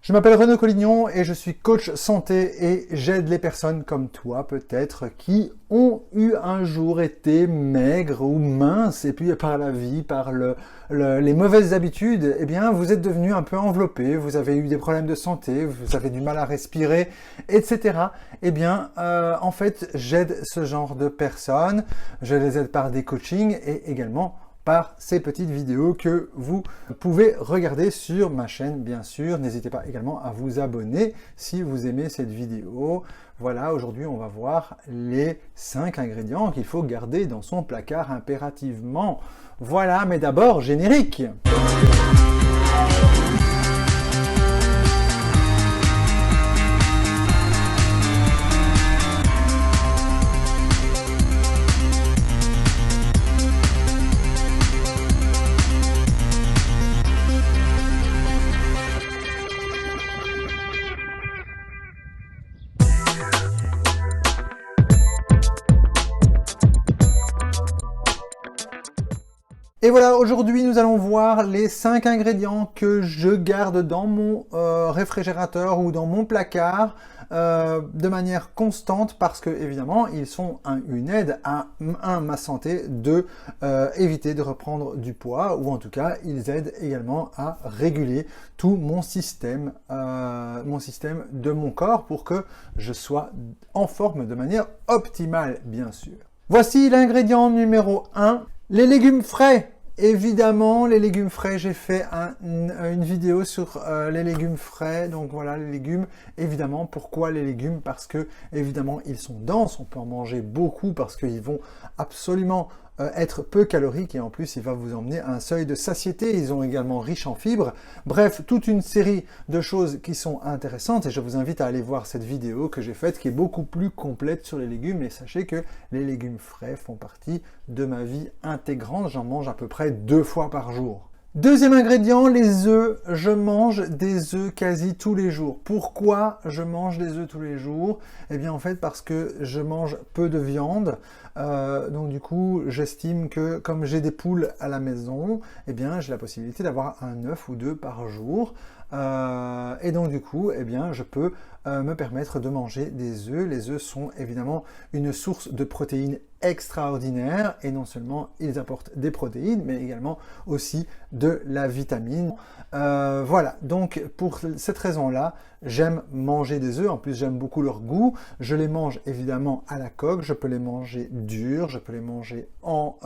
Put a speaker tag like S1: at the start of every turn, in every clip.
S1: Je m'appelle Renaud Collignon et je suis coach santé et j'aide les personnes comme toi peut-être qui ont eu un jour été maigres ou minces et puis par la vie, par les mauvaises habitudes, eh bien vous êtes devenu un peu enveloppé, vous avez eu des problèmes de santé, vous avez du mal à respirer, etc. Eh bien en fait j'aide ce genre de personnes, je les aide par des coachings et également par ces petites vidéos que vous pouvez regarder sur ma chaîne, bien sûr. N'hésitez pas également à vous abonner si vous aimez cette vidéo. Voilà, aujourd'hui, on va voir les 5 ingrédients qu'il faut garder dans son placard impérativement. Voilà, mais d'abord, générique. Et voilà, aujourd'hui nous allons voir les 5 ingrédients que je garde dans mon réfrigérateur ou dans mon placard de manière constante parce que évidemment ils sont une aide à ma santé de éviter de reprendre du poids, ou en tout cas ils aident également à réguler tout mon système de mon corps pour que je sois en forme de manière optimale, bien sûr. Voici l'ingrédient numéro 1, les légumes frais. Évidemment, les légumes frais, j'ai fait une vidéo sur les légumes frais. Donc voilà, les légumes, évidemment. Pourquoi les légumes? Parce que, évidemment, ils sont denses. On peut en manger beaucoup parce qu'ils vont absolument être peu caloriques et en plus, il va vous emmener à un seuil de satiété. Ils sont également riches en fibres. Bref, toute une série de choses qui sont intéressantes et je vous invite à aller voir cette vidéo que j'ai faite qui est beaucoup plus complète sur les légumes. Et sachez que les légumes frais font partie de ma vie intégrante. J'en mange à peu près 2 fois par jour. Deuxième ingrédient, les œufs. Je mange des œufs quasi tous les jours. Pourquoi je mange des œufs tous les jours? Eh bien en fait parce que je mange peu de viande. Donc du coup, j'estime que comme j'ai des poules à la maison, eh bien j'ai la possibilité d'avoir un œuf ou 2 par jour. Et donc du coup, eh bien, je peux me permettre de manger des œufs. Les œufs sont évidemment une source de protéines extraordinaire et non seulement ils apportent des protéines mais également aussi de la vitamine. Voilà, donc pour cette raison-là, j'aime manger des œufs. En plus, j'aime beaucoup leur goût. Je les mange évidemment à la coque. Je peux les manger durs. Je peux les manger en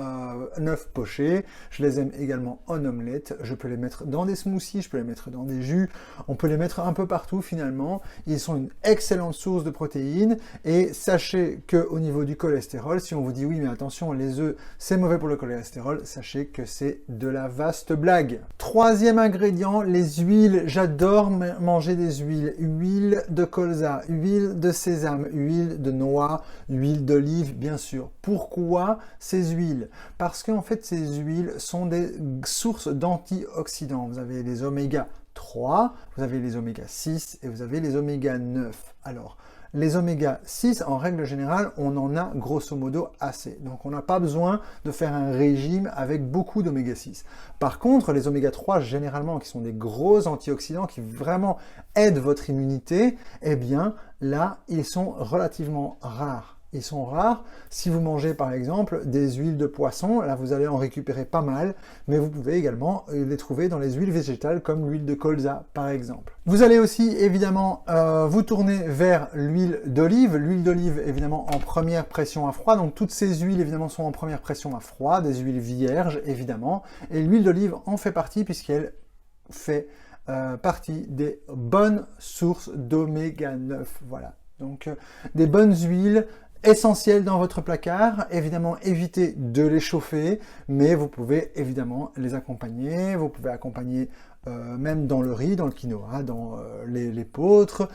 S1: œufs pochés. Je les aime également en omelette. Je peux les mettre dans des smoothies. Je peux les mettre dans des jus. On peut les mettre un peu partout finalement. Ils sont une excellente source de protéines. Et sachez qu'au niveau du cholestérol, si on vous dit oui, mais attention, les œufs, c'est mauvais pour le cholestérol, sachez que c'est de la vaste blague. Troisième ingrédient, les huiles. J'adore manger des huiles. Huile de colza, huile de sésame, huile de noix, huile d'olive, bien sûr. Pourquoi ces huiles? Parce qu'en fait, ces huiles sont des sources d'antioxydants. Vous avez les oméga 3, vous avez les oméga 6 et vous avez les oméga 9. Alors, les oméga 6, en règle générale, on en a grosso modo assez. Donc, on n'a pas besoin de faire un régime avec beaucoup d'oméga 6. Par contre, les oméga 3, généralement, qui sont des gros antioxydants, qui vraiment aident votre immunité, eh bien, là, ils sont relativement rares. Ils sont rares. Si vous mangez par exemple des huiles de poisson, là vous allez en récupérer pas mal, mais vous pouvez également les trouver dans les huiles végétales comme l'huile de colza par exemple. Vous allez aussi évidemment vous tourner vers l'huile d'olive. L'huile d'olive évidemment en première pression à froid, donc toutes ces huiles évidemment sont en première pression à froid, des huiles vierges évidemment, et l'huile d'olive en fait partie puisqu'elle fait partie des bonnes sources d'oméga 9. Voilà, donc des bonnes huiles essentielles dans votre placard. Évidemment, évitez de les chauffer, mais vous pouvez évidemment les accompagner. Vous pouvez accompagner même dans le riz, dans le quinoa, dans l'épeautre,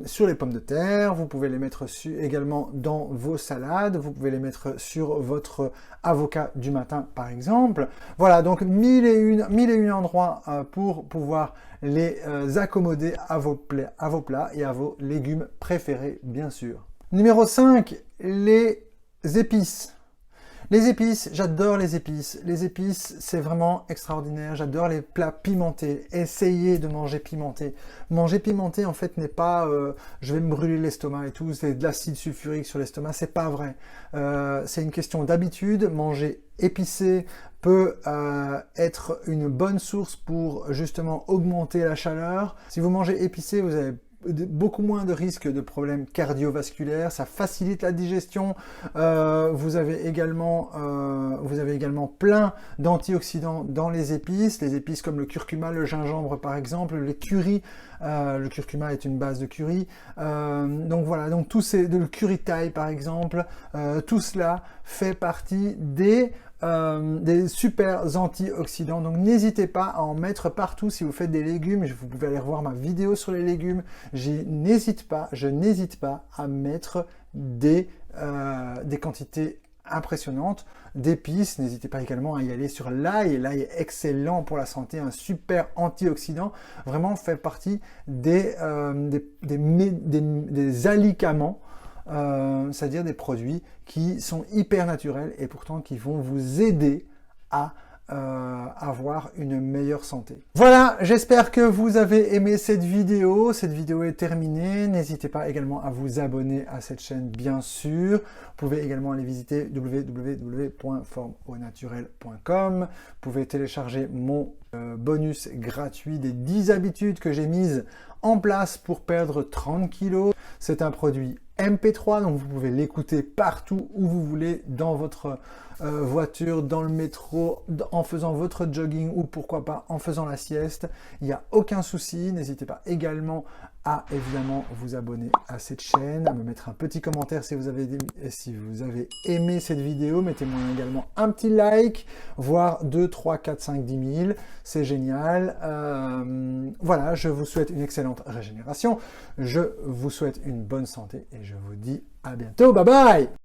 S1: sur les pommes de terre. Vous pouvez les mettre également dans vos salades. Vous pouvez les mettre sur votre avocat du matin, par exemple. Voilà, donc mille et une endroits pour pouvoir les accommoder à vos plats et à vos légumes préférés, bien sûr. Numéro 5, les épices. Les épices, j'adore les épices. Les épices, c'est vraiment extraordinaire. J'adore les plats pimentés. Essayez de manger pimenté. Manger pimenté, en fait, n'est pas je vais me brûler l'estomac et tout, c'est de l'acide sulfurique sur l'estomac. C'est pas vrai. C'est une question d'habitude. Manger épicé peut être une bonne source pour justement augmenter la chaleur. Si vous mangez épicé, vous avez beaucoup moins de risques de problèmes cardiovasculaires, ça facilite la digestion, vous avez également plein d'antioxydants dans les épices comme le curcuma, le gingembre par exemple, les currys, le curcuma est une base de curry, donc voilà, donc le curry thaï par exemple, tout cela fait partie des super antioxydants, donc n'hésitez pas à en mettre partout. Si vous faites des légumes, vous pouvez aller revoir ma vidéo sur les légumes, je n'hésite pas à mettre des quantités impressionnantes d'épices. N'hésitez pas également à y aller sur l'ail. L'ail est excellent pour la santé, un super antioxydant, vraiment fait partie des alicaments, c'est-à-dire des produits qui sont hyper naturels et pourtant qui vont vous aider à avoir une meilleure santé. Voilà, j'espère que vous avez aimé cette vidéo. Cette vidéo est terminée. N'hésitez pas également à vous abonner à cette chaîne, bien sûr. Vous pouvez également aller visiter www.formeaunaturel.com. Vous pouvez télécharger mon bonus gratuit des 10 habitudes que j'ai mises en place pour perdre 30 kilos. C'est un produit MP3, donc vous pouvez l'écouter partout où vous voulez, dans votre voiture, dans le métro, en faisant votre jogging ou pourquoi pas en faisant la sieste. Il n'y a aucun souci. N'hésitez pas également à évidemment vous abonner à cette chaîne, à me mettre un petit commentaire si vous avez aimé cette vidéo. Mettez-moi également un petit like, voire 2, 3, 4, 5, 10 000. C'est génial. Voilà, je vous souhaite une excellente régénération. Je vous souhaite une bonne santé et je vous dis à bientôt. Bye bye!